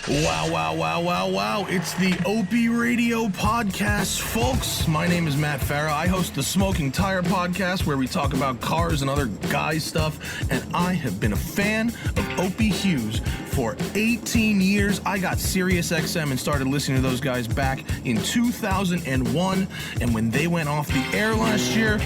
Wow. It's the OpieRadio podcast, folks. My name is Matt Farah. I host the Smoking Tire podcast where we talk about cars and other guy stuff. And I have been a fan of Opie Hughes for 18 years. I got Sirius XM and started listening to those guys back in 2001. And when they went off the air last year,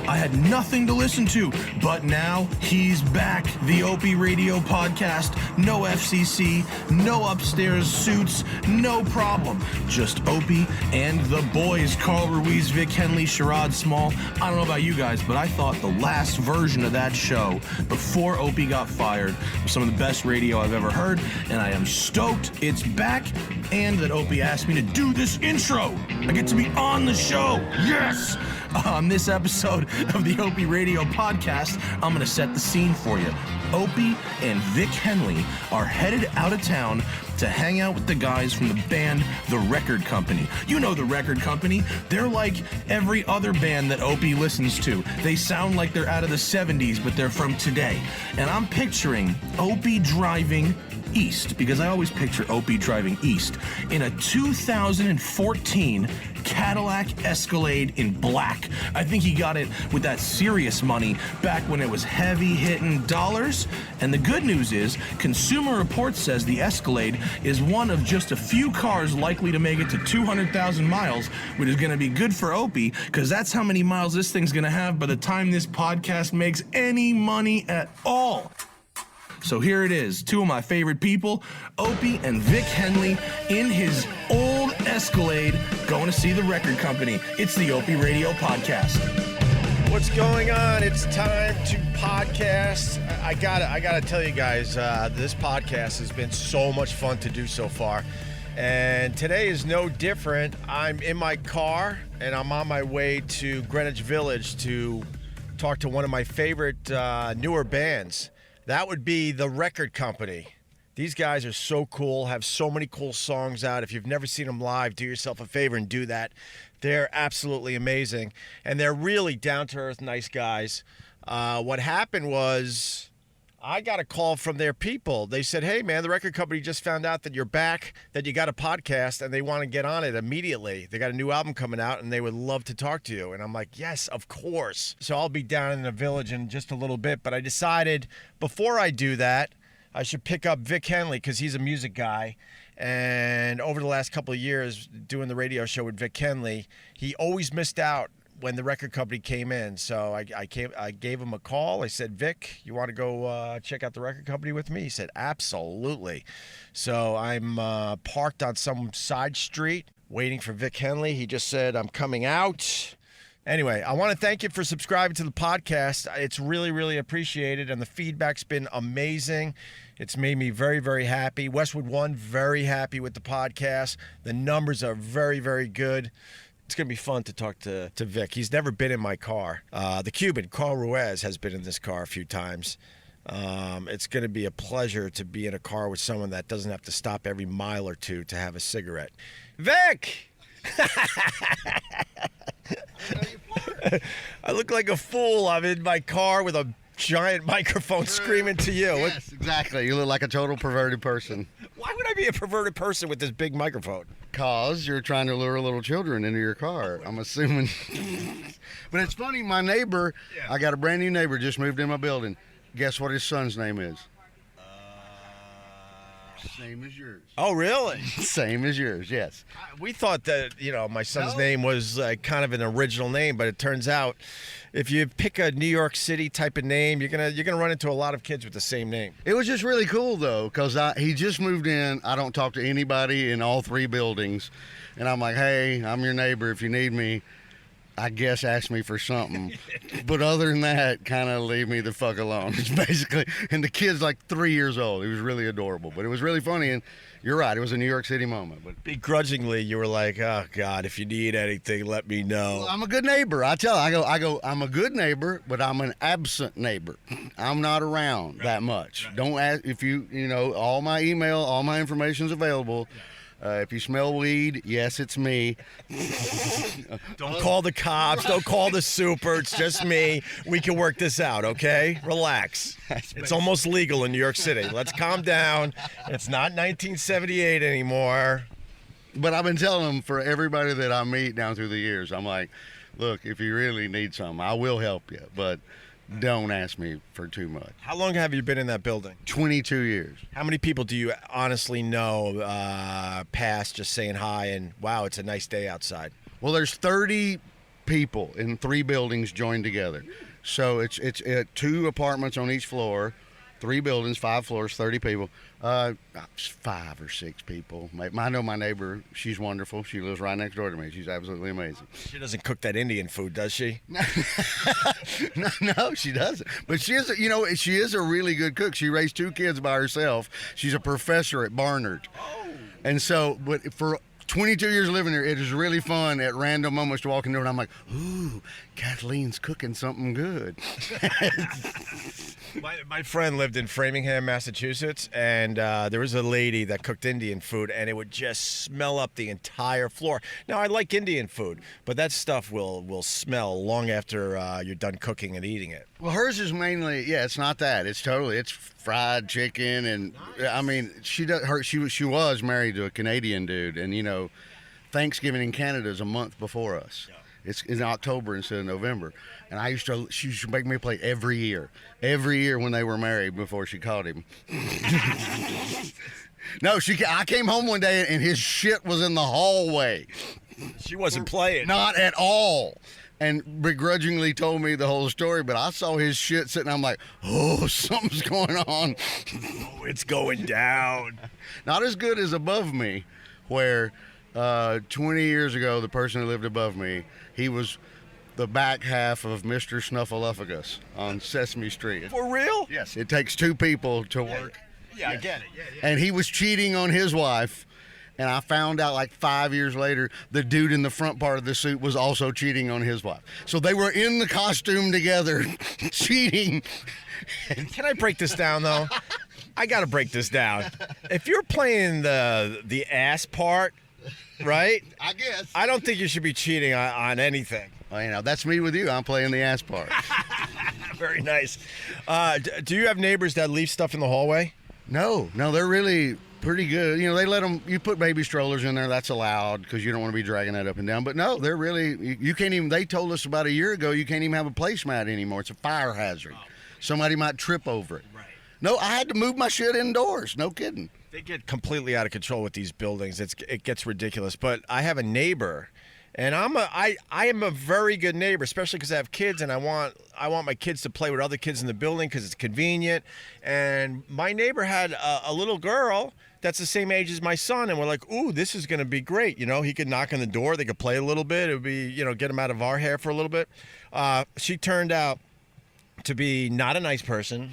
I had nothing to listen to, but now he's back. The OpieRadio podcast. No FCC, no upstairs suits, no problem. Just Opie and the boys, Carl Ruiz, Vic Henley, Sherrod Small. I don't know about you guys, but I thought the last version of that show, before Opie got fired, was some of the best radio I've ever heard, and I am stoked it's back, and that Opie asked me to do this intro. I get to be on the show. Yes! On this episode of the OpieRadio podcast, I'm going to set the scene for you. Opie and Vic Henley are headed out of town to hang out with the guys from the band The Record Company. You know The Record Company. They're like every other band that Opie listens to. They sound like they're out of the 70s, but they're from today. And I'm picturing Opie driving east, because I always picture Opie driving east, in a 2014 Cadillac Escalade in black. I think he got it with that Sirius money back when it was heavy hitting dollars. And the good news is, Consumer Reports says the Escalade is one of just a few cars likely to make it to 200,000 miles, which is going to be good for Opie, because that's how many miles this thing's going to have by the time this podcast makes any money at all. So here it is, two of my favorite people, Opie and Vic Henley, in his old Escalade, going to see The Record Company. It's the OpieRadio podcast. What's going on? It's time to podcast. I gotta tell you guys, this podcast has been so much fun to do so far. And today is no different. I'm in my car, and I'm on my way to Greenwich Village to talk to one of my favorite newer bands. That would be The Record Company. These guys are so cool, have so many cool songs out. If you've never seen them live, do yourself a favor and do that. They're absolutely amazing. And they're really down-to-earth, nice guys. What happened was, I got a call from their people. They said, hey, man, The Record Company just found out that you're back, that you got a podcast, and they want to get on it immediately. They got a new album coming out, and they would love to talk to you. And I'm like, yes, of course. So I'll be down in the village in just a little bit. But I decided before I do that, I should pick up Vic Henley, because he's a music guy. And over the last couple of years doing the radio show with Vic Henley, he always missed out when The Record Company came in. So I gave him a call. I said, Vic, you want to go check out The Record Company with me? He said, absolutely. So I'm parked on some side street waiting for Vic Henley. He just said, I'm coming out. Anyway, I want to thank you for subscribing to the podcast. It's really, really appreciated, and the feedback's been amazing. It's made me very, very happy. Westwood One, very happy with the podcast. The numbers are very, very good. It's going to be fun to talk to Vic. He's never been in my car. The Cuban, Carl Ruiz, has been in this car a few times. It's going to be a pleasure to be in a car with someone that doesn't have to stop every mile or two to have a cigarette. Vic! I look like a fool. I'm in my car with a giant microphone screaming to you. Yes, exactly. You look like a total perverted person. Why would I be a perverted person with this big microphone? Because you're trying to lure little children into your car, I'm assuming. But it's funny, my neighbor, I got a brand new neighbor, just moved in my building. Guess what his son's name is? Same as yours. Oh, really? Same as yours, yes. We thought that, my son's name was kind of an original name, but it turns out if you pick a New York City type of name, you're gonna run into a lot of kids with the same name. It was just really cool, though, because he just moved in. I don't talk to anybody in all three buildings. And I'm like, hey, I'm your neighbor. If you need me, I guess ask me for something. But other than that, kind of leave me the fuck alone. It's basically, and the kid's like 3 years old. He was really adorable, but it was really funny. And you're right, it was a New York City moment. But begrudgingly, you were like, oh God, if you need anything, let me know. Well, I'm a good neighbor. I tell you, I go, I'm a good neighbor, but I'm an absent neighbor. I'm not around that much. Right. Don't ask if you know, all my email, all my information's available. If you smell weed, yes, it's me. Don't call the cops. Don't call the super. It's just me. We can work this out, okay? Relax. It's almost legal in New York City. Let's calm down. It's not 1978 anymore. But I've been telling them, for everybody that I meet down through the years, I'm like, look, if you really need something, I will help you, but don't ask me for too much. How long have you been in that building? 22 years. How many people do you honestly know past just saying hi and, wow, it's a nice day outside? Well, there's 30 people in 3 buildings joined together. So it's 2 apartments on each floor, 3 buildings, 5 floors, 30 people. 5 or 6 people. I know my neighbor. She's wonderful. She lives right next door to me. She's absolutely amazing. She doesn't cook that Indian food, does she? No, she doesn't. But she is a really good cook. She raised 2 kids by herself. She's a professor at Barnard. Oh. And so, but for 22 years living here, it is really fun at random moments to walk in there and I'm like, ooh, Kathleen's cooking something good. My friend lived in Framingham, Massachusetts, and there was a lady that cooked Indian food, and it would just smell up the entire floor. Now, I like Indian food, but that stuff will smell long after you're done cooking and eating it. Well, hers is mainly, it's not that. It's fried chicken, and nice. I mean, she was married to a Canadian dude, and Thanksgiving in Canada is a month before us. Yeah. It's in October instead of November. And she used to make me play every year when they were married before she caught him. No, I came home one day and his shit was in the hallway. She wasn't playing. Not at all. And begrudgingly told me the whole story, but I saw his shit sitting. I'm like, oh, something's going on. Oh, it's going down. Not as good as above me, where 20 years ago, the person who lived above me, he was the back half of Mr. Snuffleupagus on Sesame Street. For real? Yes. It takes 2 people to work. Yeah, I get it. Yeah. And he was cheating on his wife. And I found out like 5 years later, the dude in the front part of the suit was also cheating on his wife. So they were in the costume together, cheating. Can I break this down, though? I got to break this down. If you're playing the ass part, right? I guess. I don't think you should be cheating on anything. Well, that's me with you. I'm playing the ass part. Very nice. Do you have neighbors that leave stuff in the hallway? No, they're really pretty good. They let them, you put baby strollers in there, that's allowed because you don't want to be dragging that up and down. But no, they're really, you can't even, they told us about a year ago, you can't even have a placemat anymore. It's a fire hazard. Oh. Somebody might trip over it. Right. No, I had to move my shit indoors. No kidding. They get completely out of control with these buildings. It gets ridiculous. But I have a neighbor, and I am a very good neighbor, especially because I have kids, and I want my kids to play with other kids in the building because it's convenient. And my neighbor had a little girl that's the same age as my son, and we're like, ooh, this is going to be great. He could knock on the door, they could play a little bit. It would be, get him out of our hair for a little bit. She turned out to be not a nice person.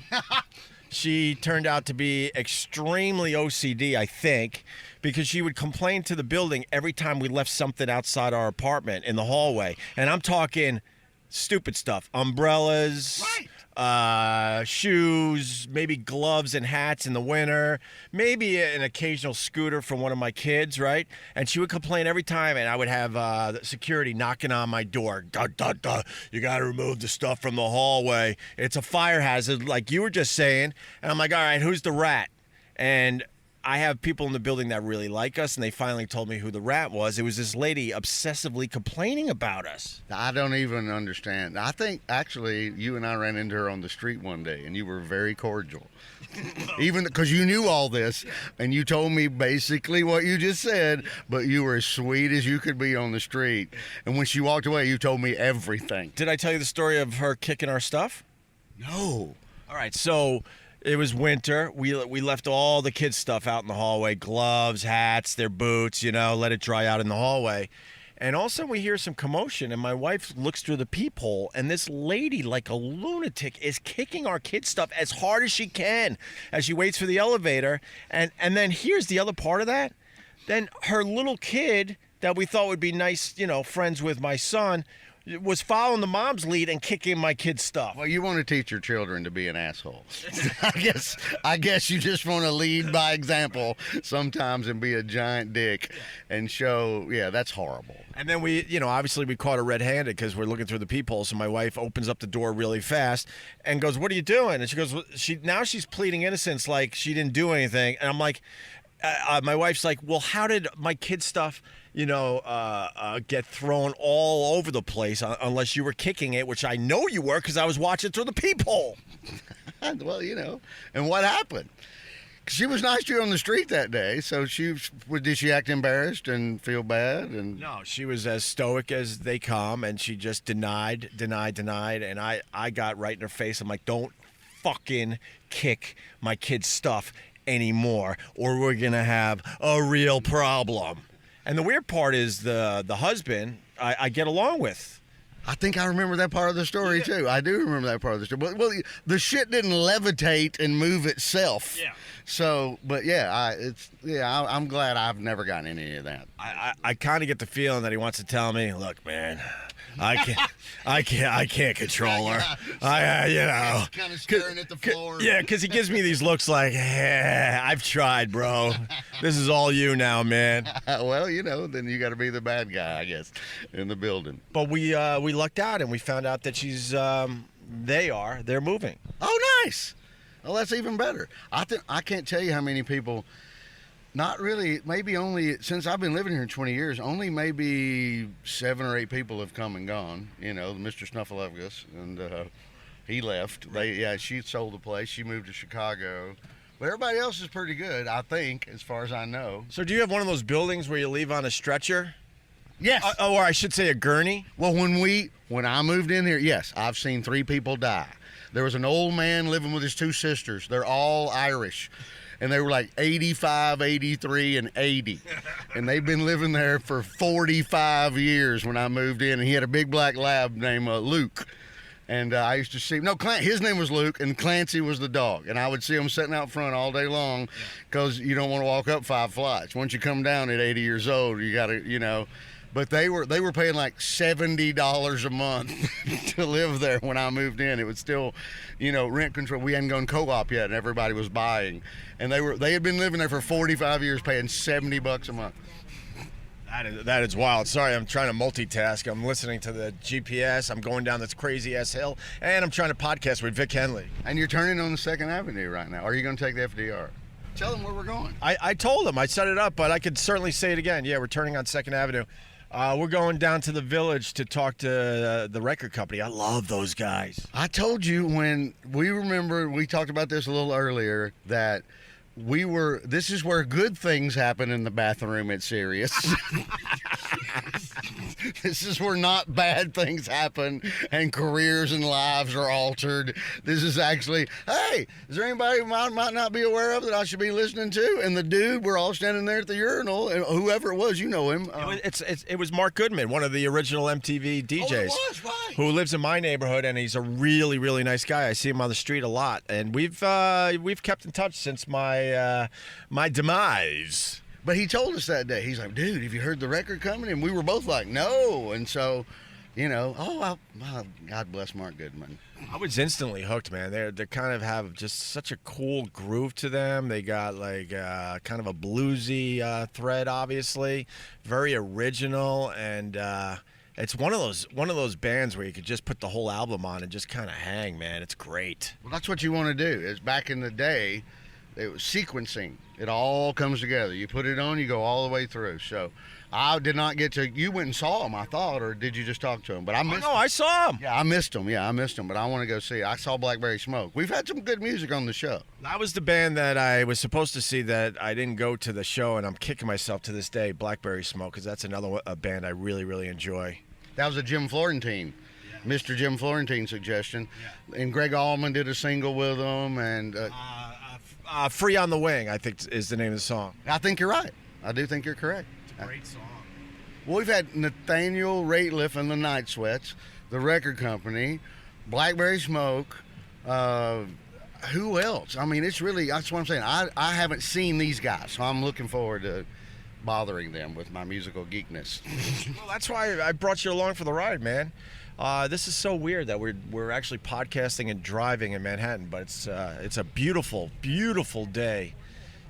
She turned out to be extremely OCD, I think, because she would complain to the building every time we left something outside our apartment in the hallway. And I'm talking stupid stuff, umbrellas, shoes, maybe gloves and hats in the winter, maybe an occasional scooter from one of my kids, right? And she would complain every time, and I would have security knocking on my door. Duh, duh, duh. You got to remove the stuff from the hallway. It's a fire hazard, like you were just saying. And I'm like, all right, who's the rat? And I have people in the building that really like us, and they finally told me who the rat was. It was this lady obsessively complaining about us. I don't even understand. I think, actually, you and I ran into her on the street one day, and you were very cordial. Even because you knew all this, and you told me basically what you just said, but you were as sweet as you could be on the street. And when she walked away, you told me everything. Did I tell you the story of her kicking our stuff? No. All right, so it was winter. We left all the kids' stuff out in the hallway, gloves, hats, their boots, let it dry out in the hallway. And all of a sudden we hear some commotion, and my wife looks through the peephole, and this lady, like a lunatic, is kicking our kids' stuff as hard as she can as she waits for the elevator. And then here's the other part of that. Then her little kid that we thought would be nice, friends with my son, was following the mom's lead and kicking my kid's stuff. Well, you want to teach your children to be an asshole. I guess you just want to lead by example sometimes and be a giant dick and show, that's horrible. And then obviously we caught her red-handed because we're looking through the peephole. So my wife opens up the door really fast and goes, "What are you doing?" And she goes, she's pleading innocence like she didn't do anything. And I'm like, my wife's like, "Well, how did my kid's stuff, get thrown all over the place unless you were kicking it," which I know you were because I was watching through the peephole. Well, and what happened? She was nice to you on the street that day, so did she act embarrassed and feel bad? And no, she was as stoic as they come, and she just denied, and I got right in her face. I'm like, "Don't fucking kick my kid's stuff anymore, or we're gonna have a real problem." And the weird part is the husband I get along with. I think I remember that part of the story too. I do remember that part of the story. Well, the shit didn't levitate and move itself. Yeah. So, but I'm glad I've never gotten any of that. I kind of get the feeling that he wants to tell me, "Look, man, I can't control her. Kind of staring at the floor. Yeah, because he gives me these looks like, I've tried, bro. This is all you now, man." Well, then you got to be the bad guy, I guess, in the building. But we lucked out and we found out that they're moving. Oh, nice. Oh, that's even better. I can't tell you how many people. Not really. Maybe only since I've been living here 20 years, only maybe 7 or 8 people have come and gone. Mr. Snuffleupagus, and he left. She sold the place. She moved to Chicago. But everybody else is pretty good, I think, as far as I know. So do you have one of those buildings where you leave on a stretcher? Yes. Or I should say a gurney? Well, when I moved in here, yes, I've seen 3 people die. There was an old man living with his 2 sisters. They're all Irish. And they were like 85, 83, and 80. And they've been living there for 45 years when I moved in. And he had a big black lab named Luke. And I used to see, his name was Luke, and Clancy was the dog. And I would see him sitting out front all day long because you don't want to walk up 5 flights. Once you come down at 80 years old, you got to, But they were paying like $70 a month to live there when I moved in. It was still, rent control. We hadn't gone co-op yet, and everybody was buying. And they had been living there for 45 years, paying $70 a month. That is wild. Sorry, I'm trying to multitask. I'm listening to the GPS. I'm going down this crazy-ass hill, and I'm trying to podcast with Vic Henley. And you're turning on the 2nd Avenue right now. Are you going to take the FDR? Tell them where we're going. I told them. I set it up, but I could certainly say it again. Yeah, we're turning on 2nd Avenue. We're going down to the Village to talk to the record company. I love those guys. I told you when we talked about this a little earlier, that this is where good things happen in the bathroom at Sirius. This is where not bad things happen and careers and lives are altered. This is actually, hey, is there anybody I might not be aware of that I should be listening to? And the dude, we're all standing there at the urinal, and whoever it was, you know him. It was Mark Goodman, one of the original MTV DJs. Oh, it was, right. Who lives in my neighborhood, and he's a really, really nice guy. I see him on the street a lot, and we've kept in touch since my demise. But he told us that day, he's like, "Dude, have you heard the record coming?" And we were both like, "No." And so, God bless Mark Goodman. I was instantly hooked, man. They kind of have just such a cool groove to them. They got like kind of a bluesy thread, obviously, very original, and it's one of those bands where you could just put the whole album on and just kind of hang, man. It's great. Well, that's what you want to do. Is back in the day, it was sequencing. It all comes together. You put it on, you go all the way through. So I did not get to. You went and saw him, I thought, or did you just talk to him? But I missed. Oh, no, I saw him. Yeah, I missed him. But I want to go see. I saw Blackberry Smoke. We've had some good music on the show. That was the band that I was supposed to see that I didn't go to the show, and I'm kicking myself to this day. Blackberry Smoke, because that's another band I really, really enjoy. That was a Jim Florentine. Mr. Jim Florentine suggestion. Yeah. And Greg Allman did a single with them, and Free on the Wing, I think is the name of the song. I think you're right. I do think you're correct. It's a great song. Well, we've had Nathaniel Rateliff and the Night Sweats, the record company, Blackberry Smoke. Who else? I mean, it's really, that's what I'm saying. I haven't seen these guys, so I'm looking forward to bothering them with my musical geekness. Well, that's why I brought you along for the ride, man. This is so weird that we're actually podcasting and driving in Manhattan, but it's a beautiful, beautiful day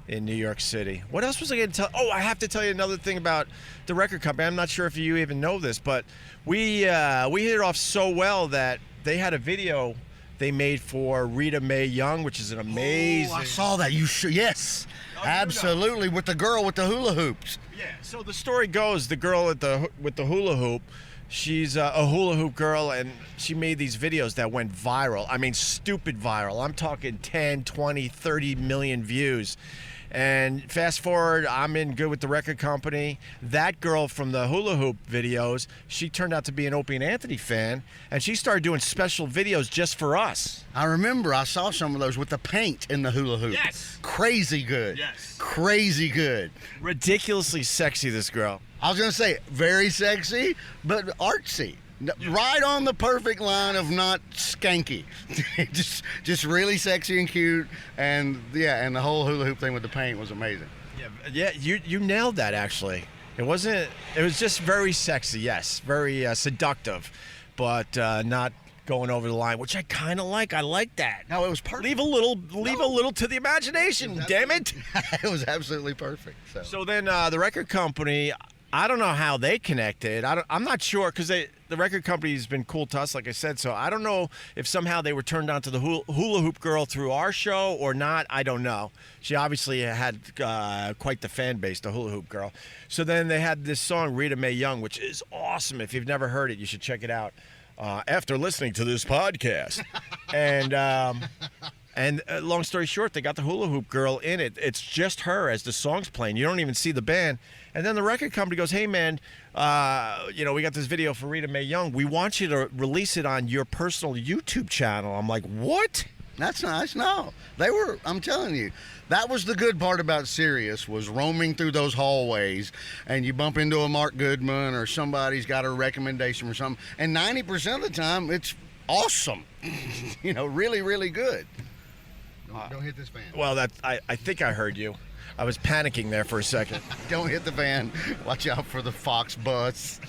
in New York City. What else was I going to tell? Oh, I have to tell you another thing about the record company. I'm not sure if you even know this, but we hit it off so well that they had a video they made for Rita Mae Young, which is an amazing. Oh, I saw that. Yes, absolutely, with the girl with the hula hoops. Yeah. So the story goes, the girl with the hula hoop, she's a hula hoop girl, and she made these videos that went viral. I mean, stupid viral. I'm talking 10, 20, 30 million views. And fast forward, I'm in good with the record company. That girl from the hula hoop videos, she turned out to be an Opie and Anthony fan, and she started doing special videos just for us. I remember I saw some of those with the paint in the hula hoop. Yes. Crazy good. Yes. Crazy good. Ridiculously sexy, this girl. I was going to say, very sexy, but artsy. Right on the perfect line of not skanky. just really sexy and cute. And and the whole hula hoop thing with the paint was amazing. Yeah, you nailed that, actually. It was just very sexy, yes. Very seductive, but not going over the line, which I kind of like. I like that. No, it was perfect. Leave a little to the imagination, damn it. It was absolutely perfect. So then the record company, I don't know how they connected. I'm not sure, because the record company's been cool to us, like I said. So I don't know if somehow they were turned on to the hula hoop girl through our show or not. I don't know. She obviously had quite the fan base, the hula hoop girl. So then they had this song, Rita Mae Young, which is awesome. If you've never heard it, you should check it out after listening to this podcast. And long story short, they got the hula hoop girl in it. It's just her as the song's playing. You don't even see the band. And then the record company goes, hey, man, we got this video for Rita Mae Young. We want you to release it on your personal YouTube channel. I'm like, what? That's nice. No, I'm telling you, that was the good part about Sirius, was roaming through those hallways and you bump into a Mark Goodman or somebody's got a recommendation or something. And 90% of the time, it's awesome. Really, really good. Don't hit this van. Well, I think I heard you. I was panicking there for a second. Don't hit the van. Watch out for the Fox bus.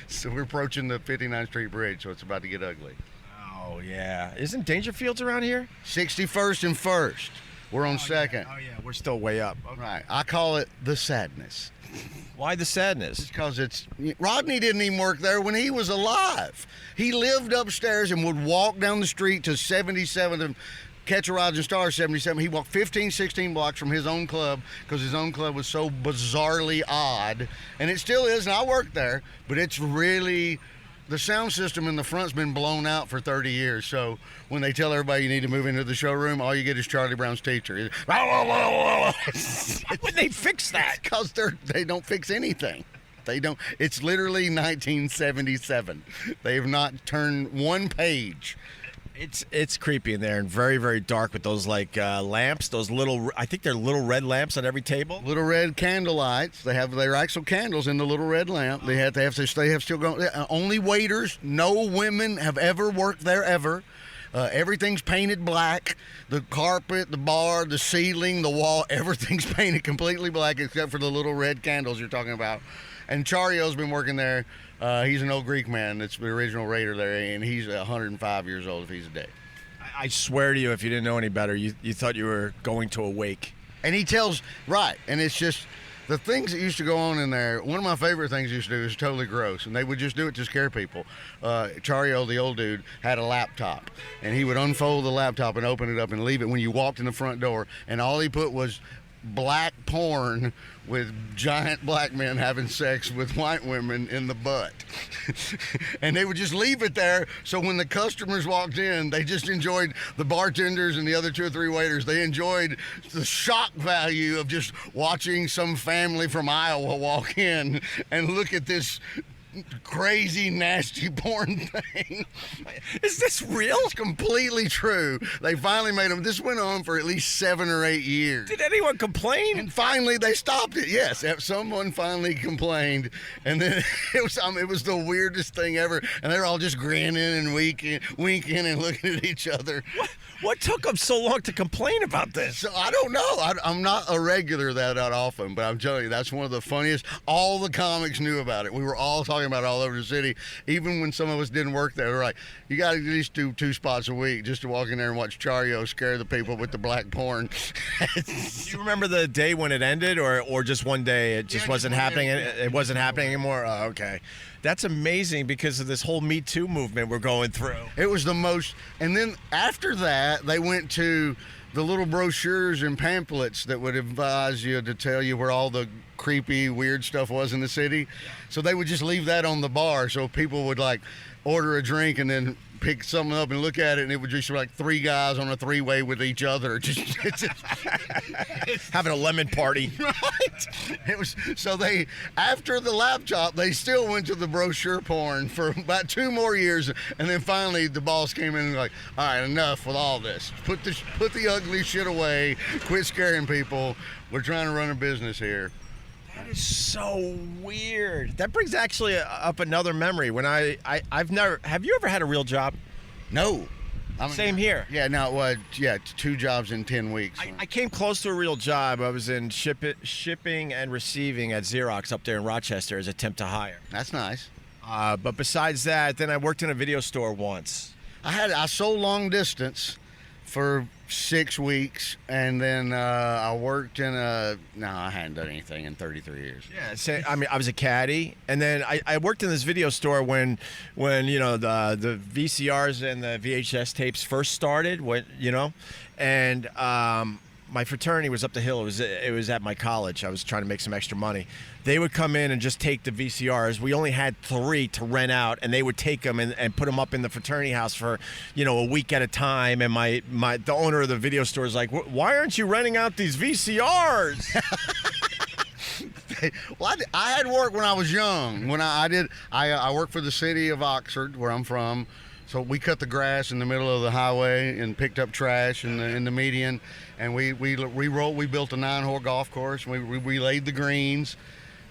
So we're approaching the 59th Street Bridge, so it's about to get ugly. Oh, yeah. Isn't Dangerfield's around here? 61st and 1st. We're on 2nd. Oh, yeah. We're still way up. Okay. Right. I call it the sadness. Why the sadness? Because Rodney didn't even work there when he was alive. He lived upstairs and would walk down the street to 77th and Catch a Rising Star 77. He walked 15, 16 blocks from his own club because his own club was so bizarrely odd. And it still is, and I worked there, but it's really, the sound system in the front's been blown out for 30 years. So when they tell everybody you need to move into the showroom, all you get is Charlie Brown's teacher. Why would they fix that? Because they don't fix anything. They don't. It's literally 1977. They have not turned one page. It's creepy in there and very, very dark with those lamps, those little, I think they're little red lamps on every table. Little red candle lights. They have their actual candles in the little red lamp. They have still going. Only waiters. No women have ever worked there ever. Everything's painted black. The carpet, the bar, the ceiling, the wall, everything's painted completely black except for the little red candles you're talking about. And Chario's been working there. He's an old Greek man that's the original Raider there, and he's 105 years old if he's a day. I swear to you, if you didn't know any better, you thought you were going to a wake. And he tells, right, and it's just, the things that used to go on in there, one of my favorite things he used to do is totally gross, and they would just do it to scare people. Chario, the old dude, had a laptop, and he would unfold the laptop and open it up and leave it when you walked in the front door, and all he put was black porn with giant black men having sex with white women in the butt. And they would just leave it there, so when the customers walked in, they just enjoyed, the bartenders and the other 2 or 3 waiters, they enjoyed the shock value of just watching some family from Iowa walk in and look at this crazy, nasty porn thing. Is this real? It's completely true. They finally made them. This went on for at least 7 or 8 years. Did anyone complain? And finally, they stopped it. Yes, someone finally complained, and then it was the weirdest thing ever. And they're all just grinning and winking and looking at each other. What took them so long to complain about this? So I don't know. I'm not a regular that often, but I'm telling you, that's one of the funniest. All the comics knew about it. We were all talking about it all over the city. Even when some of us didn't work there, we were like, you got to at least do 2 spots a week just to walk in there and watch Chario scare the people with the black porn. Do you remember the day when it ended, or just one day it just wasn't happening? It wasn't happening anymore? Oh, okay. That's amazing because of this whole Me Too movement we're going through. It was the most, and then after that, they went to the little brochures and pamphlets that would advise you to tell you where all the creepy, weird stuff was in the city. So they would just leave that on the bar, so people would like order a drink and then pick something up and look at it, and it would just be like 3 guys on a 3-way with each other, just having a lemon party. Right? It was so they after the laptop, they still went to the brochure porn for about 2 more years, and then finally the boss came in and like, all right, enough with all this. Put the ugly shit away. Quit scaring people. We're trying to run a business here. That is so weird. That brings actually up another memory. When I've never. Have you ever had a real job? No. Same here. Yeah, no, it was 2 jobs in 10 weeks. I came close to a real job. I was in shipping and receiving at Xerox up there in Rochester as a temp to hire. That's nice. But besides that, then I worked in a video store once. I sold long distance for 6 weeks, and then I worked in I hadn't done anything in 33 years. Yeah, so, I mean, I was a caddy, and then I worked in this video store when you know the VCRs and the VHS tapes first started. And my fraternity was up the hill. It was at my college. I was trying to make some extra money. They would come in and just take the VCRs. We only had 3 to rent out, and they would take them and put them up in the fraternity house for, a week at a time. And the owner of the video store is like, "Why aren't you renting out these VCRs?" Well, I had work when I was young. When I worked for the city of Oxford, where I'm from. So we cut the grass in the middle of the highway and picked up trash in the median, and we built a 9-hole golf course. We laid the greens,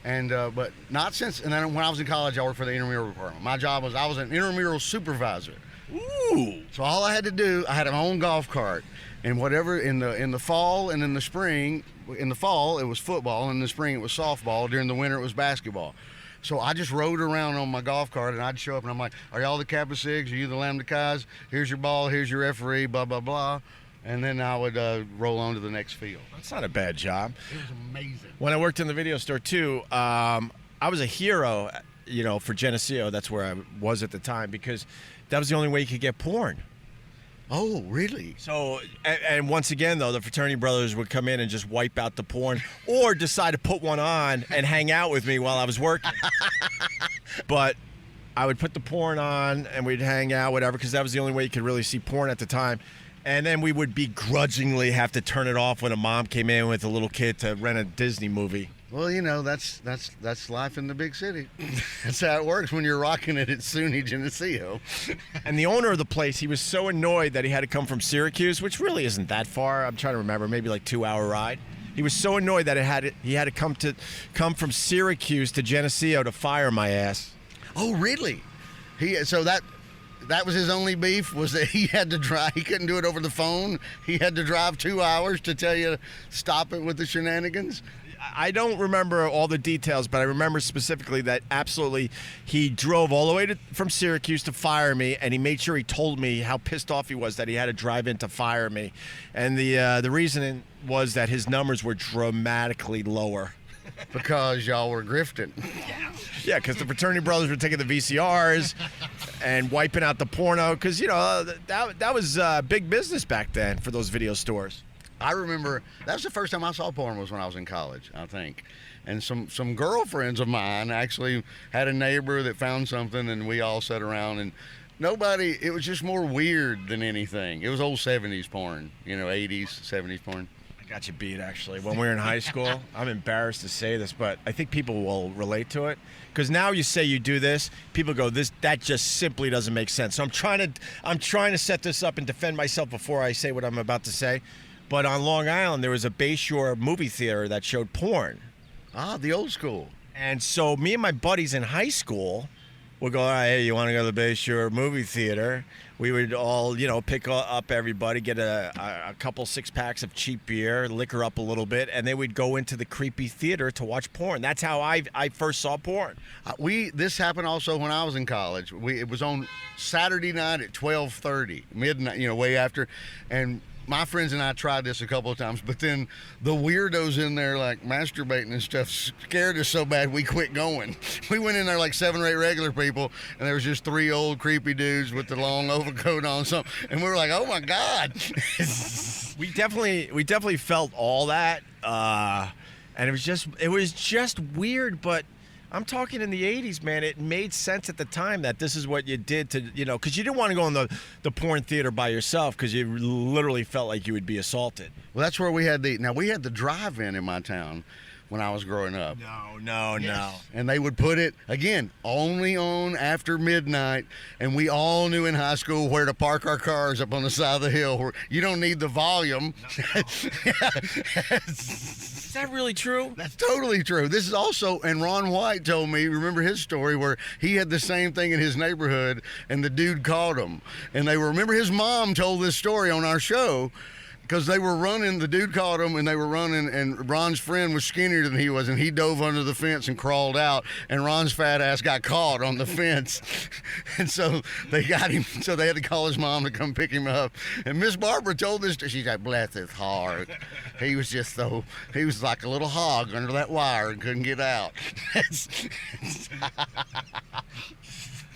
and but not since. And then when I was in college, I worked for the intramural department. My job was I was an intramural supervisor. Ooh! So all I had to do, I had my own golf cart, and whatever in the fall and in the spring. In the fall, it was football, and in the spring, it was softball. During the winter, it was basketball. So I just rode around on my golf cart, and I'd show up, and I'm like, "Are y'all the Kappa Sigs? Are you the Lambda Chi's? Here's your ball. Here's your referee. Blah blah blah." And then I would roll on to the next field. That's not a bad job. It was amazing. When I worked in the video store too, I was a hero, for Geneseo. That's where I was at the time, because that was the only way you could get porn. Oh, really? So, and once again, though, the fraternity brothers would come in and just wipe out the porn, or decide to put one on and hang out with me while I was working. But I would put the porn on, and we'd hang out, whatever, because that was the only way you could really see porn at the time. And then we would begrudgingly have to turn it off when a mom came in with a little kid to rent a Disney movie. Well, that's life in the big city. That's how it works when you're rocking it at SUNY Geneseo. And the owner of the place, he was so annoyed that he had to come from Syracuse, which really isn't that far. I'm trying to remember, maybe like 2-hour ride. He was so annoyed that he had to come from Syracuse to Geneseo to fire my ass. Oh, really? So that was his only beef, was that he had to drive. He couldn't do it over the phone. He had to drive 2 hours to tell you to stop it with the shenanigans. I don't remember all the details, but I remember specifically that absolutely he drove all the way from Syracuse to fire me, and he made sure he told me how pissed off he was that he had to drive in to fire me. And the reason was that his numbers were dramatically lower. Because y'all were grifting. Yeah, because the fraternity brothers were taking the VCRs and wiping out the porno, because, that was big business back then for those video stores. I remember that was the first time I saw porn was when I was in college, I think. And some girlfriends of mine actually had a neighbor that found something, and we all sat around, and it was just more weird than anything. It was old 70s porn, 80s, 70s porn. Got you beat, actually. When we were in high school, I'm embarrassed to say this, but I think people will relate to it. Because now you say you do this, people go, that just simply doesn't make sense. So I'm trying to set this up and defend myself before I say what I'm about to say. But on Long Island, there was a Bayshore movie theater that showed porn. Ah, the old school. And so me and my buddies in high school would go, all right, hey, you want to go to the Bayshore movie theater? We would all, pick up everybody, get a couple 6-packs of cheap beer, liquor up a little bit, and then we'd go into the creepy theater to watch porn. That's how I first saw porn. This happened also when I was in college. It was on Saturday night at 12:30, midnight, way after, and my friends and I tried this a couple of times, but then the weirdos in there, like, masturbating and stuff, scared us so bad we quit going. We went in there like 7 or 8 regular people, and there was just 3 old creepy dudes with the long overcoat on, and we were like, oh my God. We definitely felt all that, and it was just weird, but I'm talking in the 80s, man. It made sense at the time that this is what you did to, because you didn't want to go in the porn theater by yourself because you literally felt like you would be assaulted. Well, that's where we had the drive-in my town when I was growing up. No. And they would put it, again, only on after midnight, and we all knew in high school where to park our cars up on the side of the hill. Where you don't need the volume. No. Is that really true? That's totally true. This is also, and Ron White told me, remember his story where he had the same thing in his neighborhood and the dude caught him. And remember his mom told this story on our show because they were running, the dude caught him and they were running, and Ron's friend was skinnier than he was, and he dove under the fence and crawled out, and Ron's fat ass got caught on the fence. And so they got him, so they had to call his mom to come pick him up. And Miss Barbara told this, she's like, bless his heart. He was like a little hog under that wire and couldn't get out.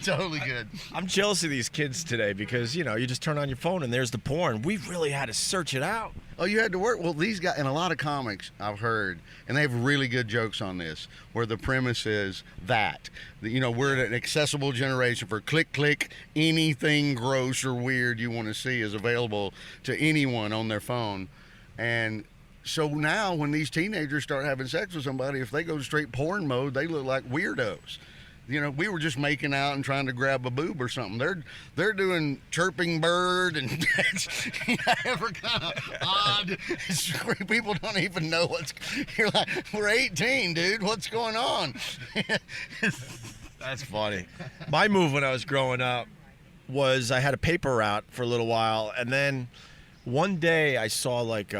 Totally good. I'm jealous of these kids today because, you just turn on your phone and there's the porn. We really had to search it out. Oh, you had to work? Well, these guys, in a lot of comics I've heard, and they have really good jokes on this, where the premise is that, we're an accessible generation for click, anything gross or weird you want to see is available to anyone on their phone. And so now when these teenagers start having sex with somebody, if they go straight porn mode, they look like weirdos. We were just making out and trying to grab a boob or something. They're doing chirping bird and every kind of odd. People don't even know you're like, we're 18, dude. What's going on? That's funny. My move when I was growing up was I had a paper route for a little while, and then one day I saw like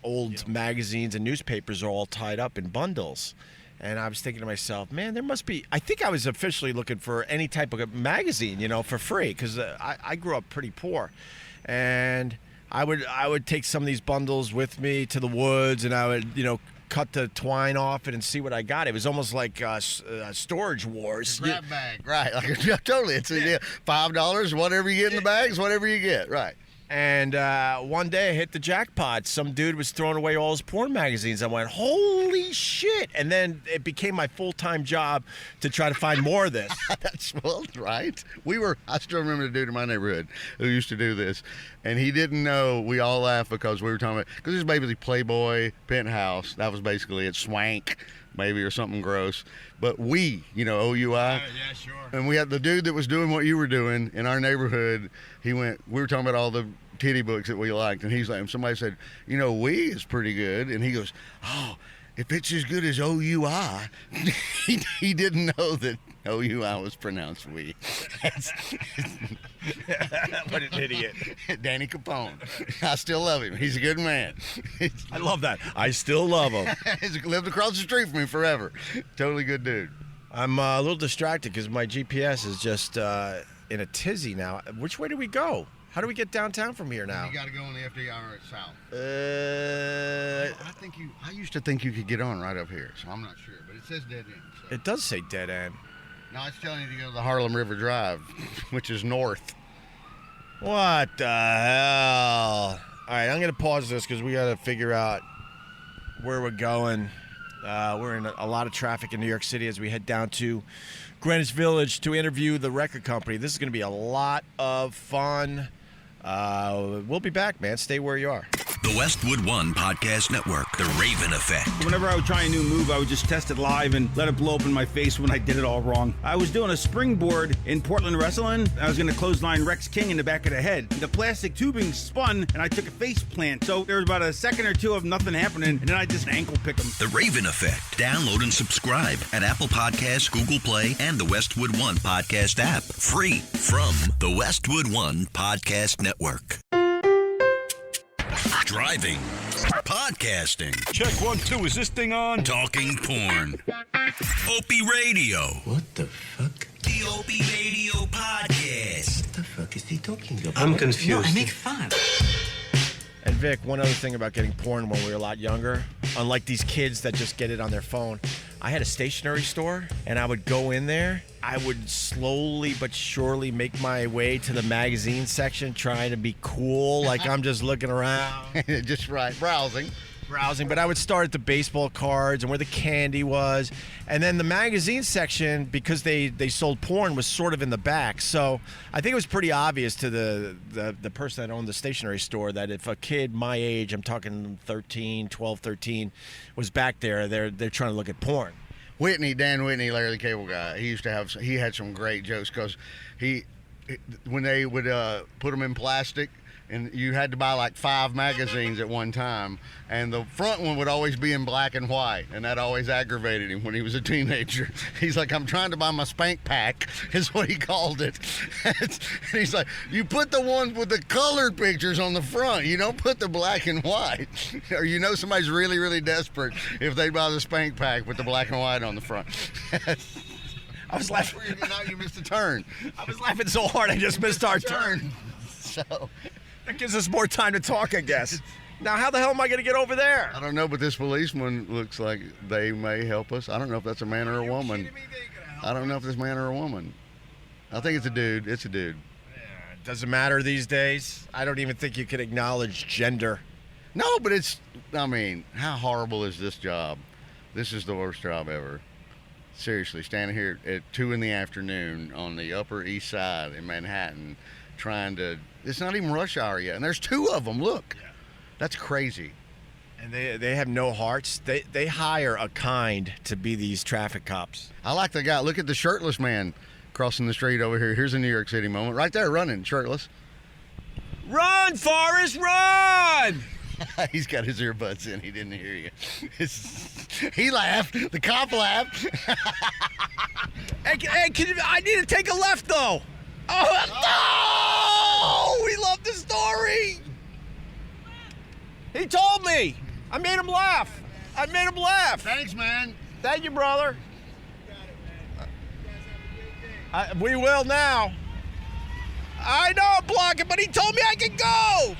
old magazines and newspapers are all tied up in bundles. And I was thinking to myself, man, there must be. I think I was officially looking for any type of magazine, for free, because I grew up pretty poor, and I would take some of these bundles with me to the woods, and I would cut the twine off it and see what I got. It was almost like storage wars. Grab bag, right? Totally. It's $5. Whatever you get in the bags, whatever you get, right? And one day I hit the jackpot. Some dude was throwing away all his porn magazines. I went, holy shit. And then it became my full-time job to try to find more of this. That's right. I still remember the dude in my neighborhood who used to do this. And he didn't know. We all laughed because we were talking about, because this was basically Playboy, Penthouse. That was basically it, Swank, maybe, or something gross. But OUI. Yeah, sure. And we had the dude that was doing what you were doing in our neighborhood. We were talking about all the titty books that we liked, and he's like, somebody said, we is pretty good. And he goes, oh, if it's as good as OUI. he didn't know that OUI was pronounced we. What an idiot. Danny Capone. I still love him. He's a good man. I love that. I still love him. He's lived across the street from me forever. Totally good dude. I'm a little distracted because my GPS is just in a tizzy now. Which way do we go? How do we get downtown from here now? You got to go on the FDR south. I used to think you could get on right up here, so I'm not sure. But it says dead end. So. It does say dead end. No, it's telling you to go to the Harlem River Drive, which is north. What the hell? All right, I'm going to pause this because we got to figure out where we're going. We're in a lot of traffic in New York City as we head down to Greenwich Village to interview the record company. This is going to be a lot of fun. We'll be back, man. Stay where you are. The Westwood One Podcast Network, The Raven Effect. Whenever I would try a new move, I would just test it live and let it blow up in my face when I did it all wrong. I was doing a springboard in Portland Wrestling. I was going to clothesline Rex King in the back of the head. The plastic tubing spun, and I took a face plant. So there was about a second or two of nothing happening, and then I just ankle pick him. The Raven Effect. Download and subscribe at Apple Podcasts, Google Play, and the Westwood One Podcast app. Free from the Westwood One Podcast Network. Driving. Podcasting. Check 1, 2. Is this thing on? Talking porn. OpieRadio. What the fuck? The Opie Radio Podcast. What the fuck is he talking about? I'm confused. No, I make fun. And Vic, one other thing about getting porn when we were a lot younger, unlike these kids that just get it on their phone, I had a stationery store, and I would go in there. I would slowly but surely make my way to the magazine section, trying to be cool, like I'm just looking around. Just right, browsing. But I would start at the baseball cards and where the candy was. And then the magazine section, because they sold porn, was sort of in the back. So I think it was pretty obvious to the person that owned the stationery store that if a kid my age, I'm talking 12, 13, was back there, they're trying to look at porn. Dan Whitney, Larry the Cable Guy, he had some great jokes because when they would put them in plastic, and you had to buy like 5 magazines at one time, and the front one would always be in black and white, and that always aggravated him when he was a teenager. He's like, I'm trying to buy my spank pack, is what he called it. And he's like, you put the ones with the colored pictures on the front, you don't put the black and white. Or you know somebody's really, really desperate if they buy the spank pack with the black and white on the front. I was laughing. Now you missed a turn. I was laughing so hard I just missed our turn. So that gives us more time to talk, I guess. Now, how the hell am I going to get over there? I don't know, but this policeman looks like they may help us. I don't know if that's a man or a woman. I don't know if it's a man or a woman. I think it's a dude. It's a dude. Yeah, it doesn't matter these days. I don't even think you can acknowledge gender. No, but how horrible is this job? This is the worst job ever. Seriously, standing here at 2 in the afternoon on the Upper East Side in Manhattan trying to... It's not even rush hour yet, and there's 2 of them. Look. Yeah. That's crazy. And they have no hearts. They hire a kind to be these traffic cops. I like the guy. Look at the shirtless man crossing the street over here. Here's a New York City moment. Right there, running, shirtless. Run, Forrest, run! He's got his earbuds in. He didn't hear you. He laughed. The cop laughed. Hey, I need to take a left, though. Oh, no! We love the story. He told me. I made him laugh. Thanks, man. Thank you, brother. We will now. I know I'm blocking, but he told me I could go.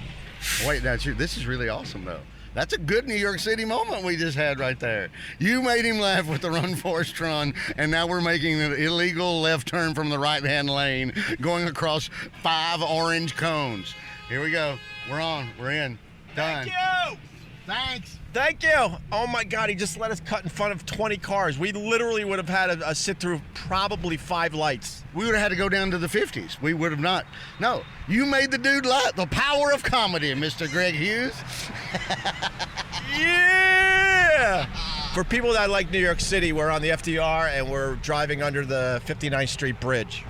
Wait, this is really awesome, though. That's a good New York City moment we just had right there. You made him laugh with the Run Forrest Run, and now we're making an illegal left turn from the right-hand lane, going across 5 orange cones. Here we go. We're on. We're in. Done. Thank you. Thanks. Thank you. Oh, my God. He just let us cut in front of 20 cars. We literally would have had a sit through probably 5 lights. We would have had to go down to the 50s. We would have not. No, you made the dude laugh. The power of comedy, Mr. Greg Hughes. Yeah. For people that like New York City, we're on the FDR and we're driving under the 59th Street Bridge.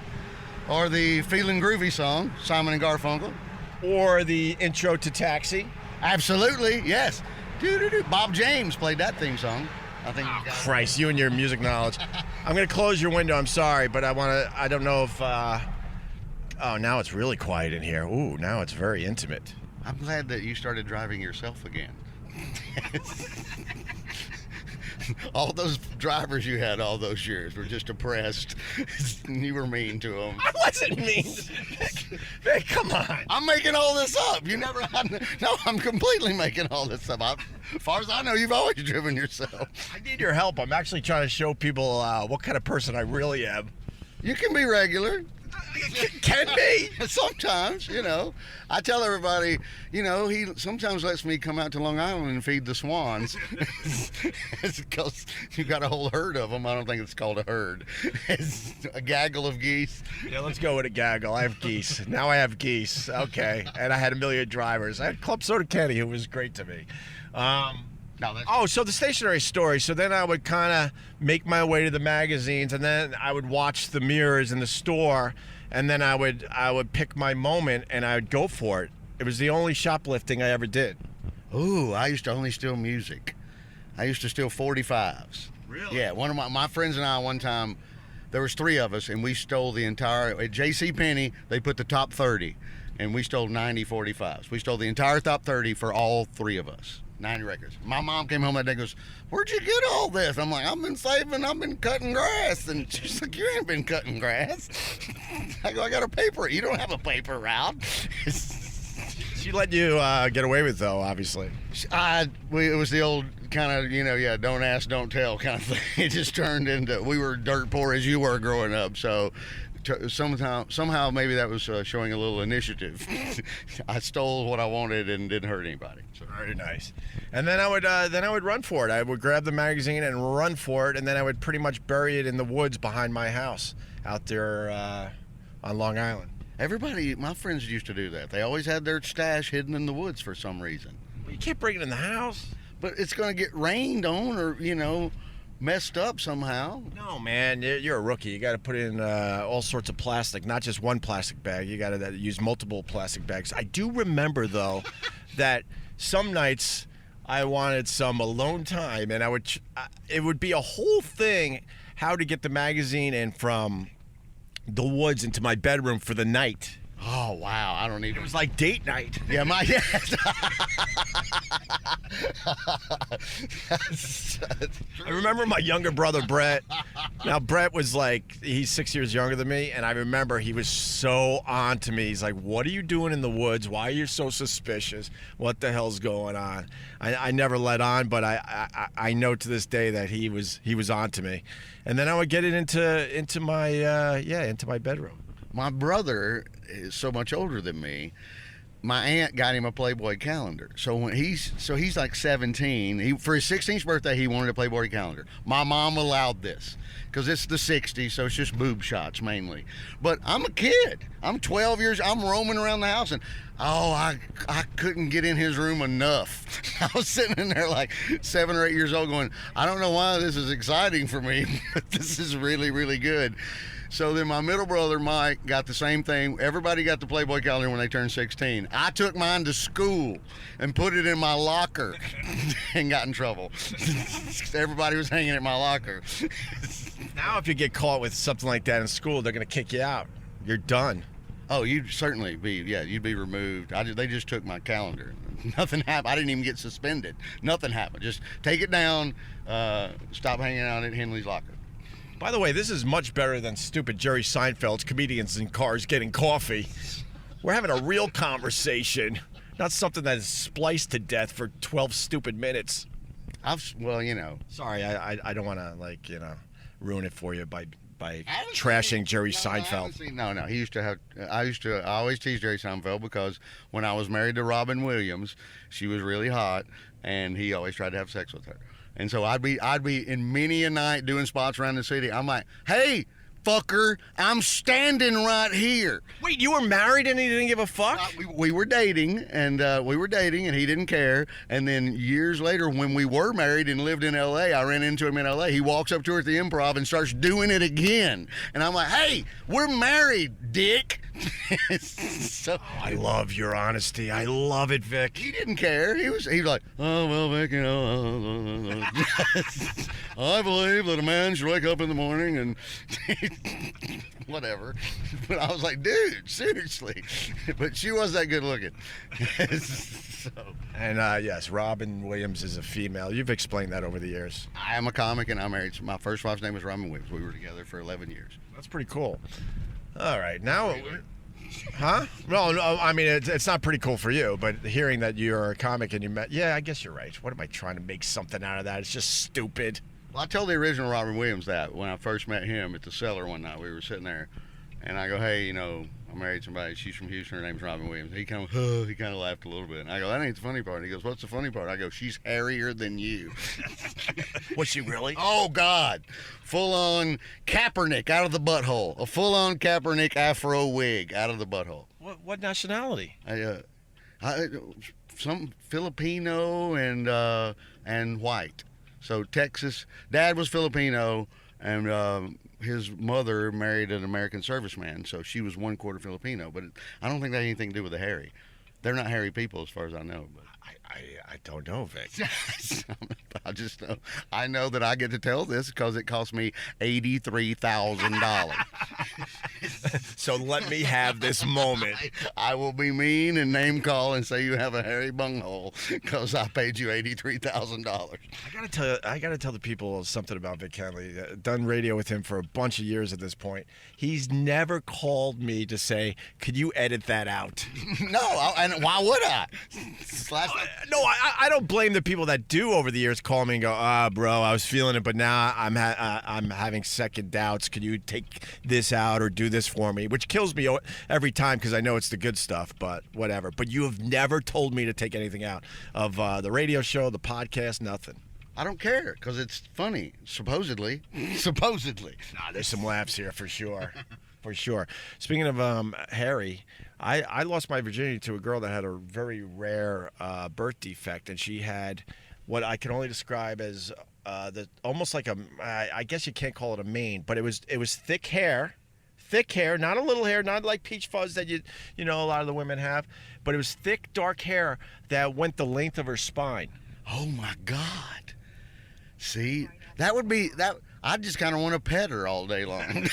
Or the Feelin' Groovy song, Simon and Garfunkel. Or the intro to Taxi. Absolutely, yes. Doo-doo-doo. Bob James played that theme song. I think. Oh, Christ, you and your music knowledge. I'm going to close your window. I'm sorry, but I don't know if... Oh, now it's really quiet in here. Ooh, now it's very intimate. I'm glad that you started driving yourself again. All those drivers you had all those years were just oppressed. You were mean to them. I wasn't mean. Hey, come on. I'm making all this up. You never had... No, I'm completely making all this up. As far as I know, you've always driven yourself. I need your help. I'm actually trying to show people what kind of person I really am. You can be regular. Can be. Sometimes, I tell everybody, he sometimes lets me come out to Long Island and feed the swans. It's because you got a whole herd of them. I don't think it's called a herd. It's a gaggle of geese. Yeah, let's go with a gaggle. I have geese. Now I have geese. Okay. And I had a million drivers. I had Club Soda Kenny, who was great to me. So the stationery story. So then I would kind of make my way to the magazines, and then I would watch the mirrors in the store, and then I would pick my moment, and I would go for it. It was the only shoplifting I ever did. Ooh, I used to only steal music. I used to steal 45s. Really? Yeah, one of my friends and I one time, there was 3 of us, and we stole the entire, at JCPenney, they put the top 30, and we stole 90 45s. We stole the entire top 30 for all 3 of us. 90 records. My mom came home that day and goes, "Where'd you get all this?" I'm like, "I've been saving, I've been cutting grass." And she's like, "You ain't been cutting grass." I go, "I got a paper. You don't have a paper route." She let you get away with, though, obviously. It was the old kind of, don't ask, don't tell kind of thing. It just turned into, we were dirt poor as you were growing up. So somehow maybe that was showing a little initiative. I stole what I wanted and didn't hurt anybody. So very nice. And then I would run for it. I would grab the magazine and run for it, and then I would pretty much bury it in the woods behind my house out there on Long Island. My friends used to do that. They always had their stash hidden in the woods for some reason. Well, you can't bring it in the house. But it's going to get rained on or, messed up somehow. No, man, you're a rookie. You got to put in all sorts of plastic, not just one plastic bag. You got to use multiple plastic bags. I do remember, though, that some nights I wanted some alone time, and it would be a whole thing how to get the magazine in from the woods into my bedroom for the night. Oh, wow. I don't even. It was like date night. Yeah, I remember my younger brother, Brett. Now, Brett was he's 6 years younger than me, and I remember he was so on to me. He's like, "What are you doing in the woods? Why are you so suspicious? What the hell's going on?" I never let on, but I know to this day that he was on to me. And then I would get it into my bedroom. My brother is so much older than me. My aunt got him a Playboy calendar. So he's like 17. For his 16th birthday, he wanted a Playboy calendar. My mom allowed this because it's the 60s, so it's just boob shots mainly. But I'm a kid. I'm 12 years. I'm roaming around the house, and I couldn't get in his room enough. I was sitting in there like 7 or 8 years old going, "I don't know why this is exciting for me, but this is really, really good." So then my middle brother, Mike, got the same thing. Everybody got the Playboy calendar when they turned 16. I took mine to school and put it in my locker and got in trouble. Everybody was hanging at my locker. Now if you get caught with something like that in school, they're going to kick you out. You're done. Oh, you'd certainly be, you'd be removed. They just took my calendar. Nothing happened. I didn't even get suspended. Nothing happened. Just take it down, stop hanging out at Henley's locker. By the way, this is much better than stupid Jerry Seinfeld's comedians in cars getting coffee. We're having a real conversation, not something that is spliced to death for 12 stupid minutes. Sorry, I don't want to, ruin it for you by trashing Jerry Seinfeld. No. I always tease Jerry Seinfeld because when I was married to Robin Williams, she was really hot, and he always tried to have sex with her. And so I'd be in many a night doing spots around the city. I'm like, "Hey, fucker, I'm standing right here." Wait, you were married and he didn't give a fuck? We were dating, and he didn't care. And then years later, when we were married and lived in L.A., I ran into him in L.A. He walks up to her at the Improv and starts doing it again. And I'm like, "Hey, we're married, dick." So, I love your honesty. I love it, Vic. He didn't care. He was like, "Oh, well, Vic, I believe that a man should wake up in the morning and..." Whatever. But I was like, "Dude, seriously." But she was that good looking. And yes, Robin Williams is a female. You've explained that over the years. I am a comic, and I'm married. My first wife's name was Robin Williams. We were together for 11 years. That's pretty cool. All right, now... Huh? No, I mean, it's not pretty cool for you, but hearing that you're a comic and you met... Yeah, I guess you're right. What am I trying to make something out of that? It's just stupid. Well, I told the original Robin Williams that when I first met him at the Cellar one night. We were sitting there, And I go, hey, I married somebody. She's from Houston. Her name's Robin Williams. He kind of laughed a little bit. And I go, that ain't the funny part. He goes, what's the funny part? I go, she's hairier than you. Was she really? Oh, God. Full-on Kaepernick out of the butthole. A full-on Kaepernick afro wig out of the butthole. What nationality? Some Filipino and white. So Texas. Dad was Filipino, and his mother married an American serviceman, so she was 1/4 Filipino. But I don't think that had anything to do with the hairy. They're not hairy people, as far as I know. But I don't know, Vic. I know that I get to tell this because it cost me $83,000. So let me have this moment. I will be mean and name call and say you have a hairy bunghole because I paid you $83,000. I gotta tell the people something about Vic Henley. Done radio with him for a bunch of years at this point. He's never called me to say, "Could you edit that out?" No, and why would I? No, I don't blame the people that do over the years call me and go, bro, I was feeling it, but now I'm having second doubts. Could you take this out or do this for me? Which kills me every time because I know it's the good stuff, but whatever. But you have never told me to take anything out of the radio show, the podcast, nothing. I don't care because it's funny, supposedly. Supposedly. Nah, there's some laughs here for sure. For sure. Speaking of Harry, I lost my virginity to a girl that had a very rare birth defect, and she had what I can only describe as almost like I guess you can't call it a mane, but it was thick hair, not a little hair, not like peach fuzz that you know a lot of the women have, but it was thick, dark hair that went the length of her spine. Oh my God! See, that would be that. I just kind of want to pet her all day long.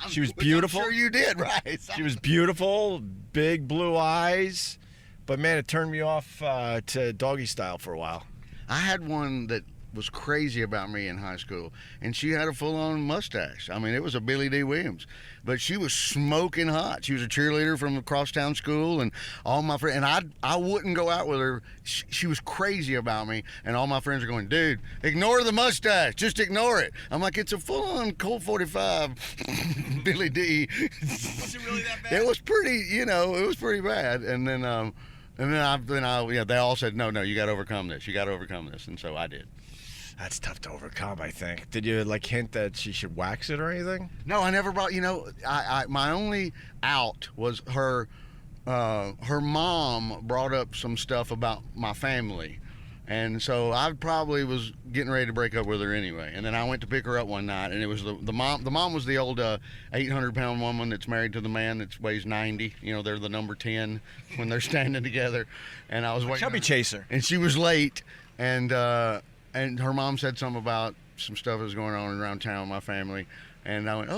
She was beautiful. I'm sure you did, right? She was beautiful, big blue eyes, but man, it turned me off to doggy style for a while. I had one that was crazy about me in high school, and she had a full-on mustache. I mean, it was a Billy D. Williams, but she was smoking hot. She was a cheerleader from a crosstown school, and all my friends, and I wouldn't go out with her. She was crazy about me, and all my friends are going, dude, ignore the mustache, just ignore it. I'm like, it's a full-on Colt 45 Billy D. Was it really that bad? It was pretty, it was pretty bad, and then they all said, no, you got to overcome this. You got to overcome this, and so I did. That's tough to overcome, I think. Did you hint that she should wax it or anything? No, I never brought. My only out was her mom brought up some stuff about my family, and so I probably was getting ready to break up with her anyway. And then I went to pick her up one night, and it was the mom. The mom was the old 800-pound woman that's married to the man that weighs 90. They're the number 10 when they're standing together. And I was waiting. Chubby chaser. And she was late, and her mom said something about some stuff that was going on around town with my family. And I went,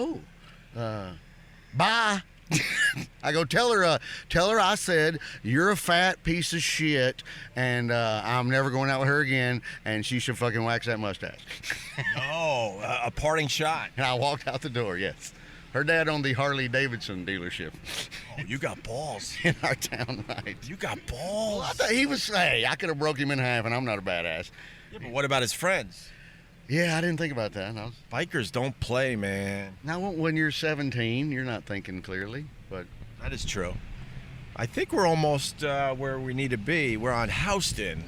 bye. I go, tell her I said, you're a fat piece of shit, and I'm never going out with her again, and she should fucking wax that mustache. No, a parting shot. And I walked out the door, yes. Her dad owned the Harley Davidson dealership. Oh, you got balls. In our town, right. You got balls. Well, I thought he was, I could have broke him in half, and I'm not a badass. Yeah, but what about his friends? Yeah, I didn't think about that. Bikers don't play, man. Now, when you're 17, you're not thinking clearly, but... That is true. I think we're almost where we need to be. We're on Houston.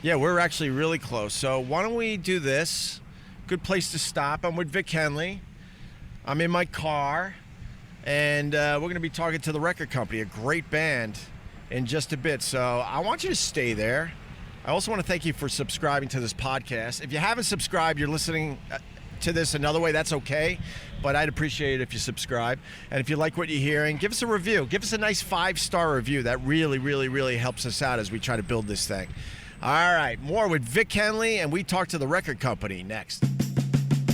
Yeah, we're actually really close. So why don't we do this? Good place to stop. I'm with Vic Henley. I'm in my car, and we're going to be talking to the record company, a great band, in just a bit. So I want you to stay there. I also want to thank you for subscribing to this podcast. If you haven't subscribed, you're listening to this another way, that's okay. But I'd appreciate it if you subscribe. And if you like what you're hearing, give us a review. Give us a nice 5-star review. That really, really, really helps us out as we try to build this thing. All right, more with Vic Henley, and we talk to the record company next.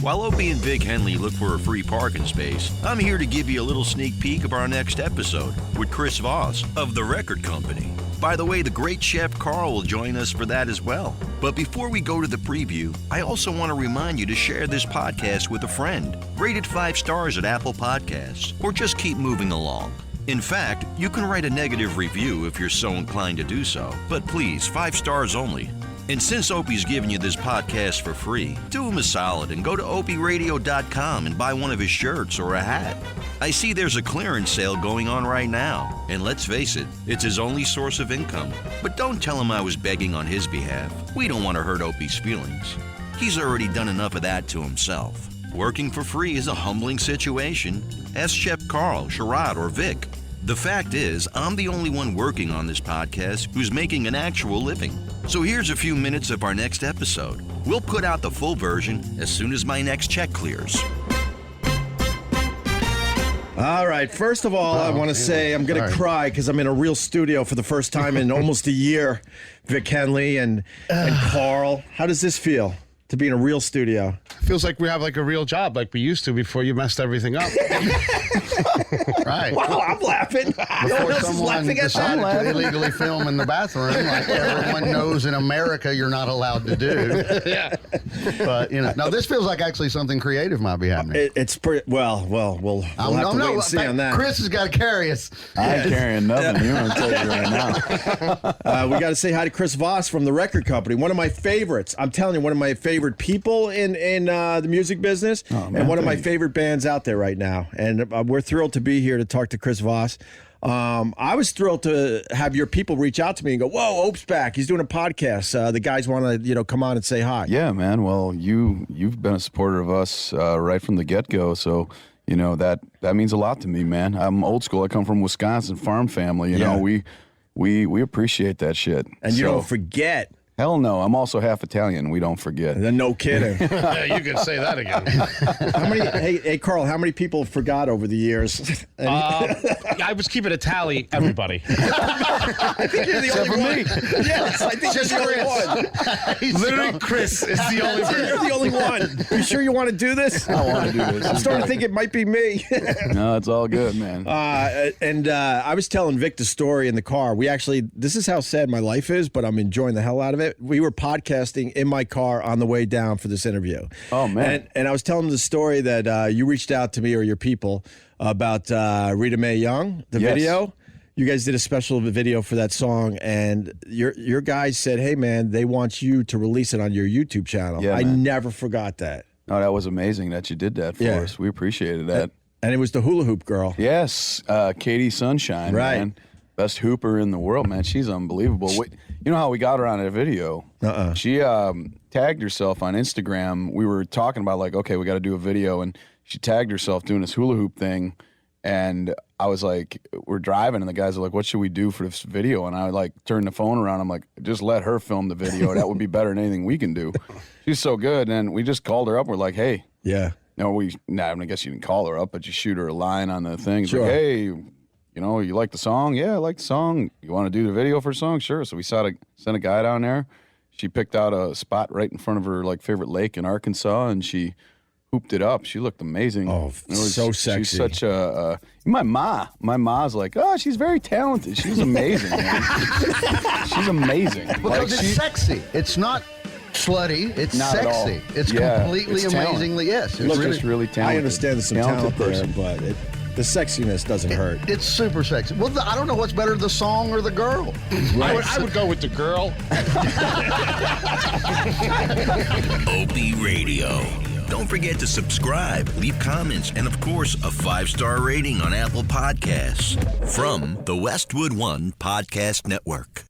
While Opie and Vic Henley look for a free parking space, I'm here to give you a little sneak peek of our next episode with Chris Voss of The Record Company. By the way, the great chef Carl will join us for that as well. But before we go to the preview, I also want to remind you to share this podcast with a friend. Rate it 5 stars at Apple Podcasts, or just keep moving along. In fact, you can write a negative review if you're so inclined to do so, but please, 5 stars only. And since Opie's giving you this podcast for free, do him a solid and go to OpieRadio.com and buy one of his shirts or a hat. I see there's a clearance sale going on right now, and let's face it, it's his only source of income. But don't tell him I was begging on his behalf. We don't want to hurt Opie's feelings. He's already done enough of that to himself. Working for free is a humbling situation. Ask Chef Carl, Sherrod, or Vic. The fact is, I'm the only one working on this podcast who's making an actual living. So here's a few minutes of our next episode. We'll put out the full version as soon as my next check clears. All right. First of all, I want to say I'm going to cry because I'm in a real studio for the first time in almost a year. Vic Henley and Carl. How does this feel to be in a real studio? Feels like we have like a real job like we used to before you messed everything up. Right. Wow, I'm laughing. Before someone decided to illegally film in the bathroom, like everyone knows in America you're not allowed to do. Yeah. But, now this feels like actually something creative might be happening. It's pretty, well, we'll have to wait and see on that. Chris has got to carry us. I ain't carrying nothing. You're going to tell you right now. We got to say hi to Chris Voss from the record company. One of my favorites. I'm telling you, one of my favorite people in the music business, and one of my favorite bands out there right now. And we're thrilled to be here to talk to Chris Voss. I was thrilled to have your people reach out to me and go, "Whoa, Ope's back. He's doing a podcast. The guys want to, come on and say hi." Yeah, man. Well, you've been a supporter of us right from the get-go, so that means a lot to me, man. I'm old school. I come from Wisconsin, farm family. You know, we appreciate that shit. And you don't forget. Hell no. I'm also half Italian. We don't forget. No kidding. Yeah, you can say that again. How many? Hey, Carl. How many people forgot over the years? I was keeping a tally. Everybody. I think you're the only one. Yes, I think you're the only one. Literally, Chris is the only person. You're the only one. You sure you want to do this? I want to do this. I'm starting to think it might be me. No, it's all good, man. I was telling Vic the story in the car. This is how sad my life is, but I'm enjoying the hell out of it. We were podcasting in my car on the way down for this interview. Oh, man. And I was telling the story that you reached out to me or your people about Rita Mae Young, the video. You guys did a special video for that song, and your guys said, "Hey, man, they want you to release it on your YouTube channel." Yeah, I man. never forgot that. No, that was amazing that you did that for us. We appreciated that. And it was the hula hoop girl. Yes, Katie Sunshine, Right. man. Best hooper in the world, man. She's unbelievable. You know how we got her on that video? She tagged herself on Instagram. We were talking about okay, we got to do a video, and she tagged herself doing this hula hoop thing. And I was like, we're driving, and the guys are like, "What should we do for this video?" And I turned the phone around. I'm like, just let her film the video. That would be better than anything we can do. She's so good. And we just called her up. We're like, "Hey, yeah." No, I guess you didn't call her up, but you shoot her a line on the thing. Sure. Like, hey, you like the song? Yeah, I like the song. You want to do the video for a song? Sure. So we sent a guy down there. She picked out a spot right in front of her favorite lake in Arkansas, and she hooped it up. She looked amazing. Oh, so sexy. She's such a my ma's like, "Oh, she's very talented. She's amazing, man." She's amazing. Because it's sexy. It's not slutty. It's Not at all. sexy. It's Yeah, completely it's talent. amazingly, yes. It's just really talented. I understand there's some talent person. there, but the sexiness doesn't hurt. It's super sexy. Well, I don't know what's better, the song or the girl. I would go with the girl. Opie Radio. Don't forget to subscribe, leave comments, and of course, a 5-star rating on Apple Podcasts. From the Westwood One Podcast Network.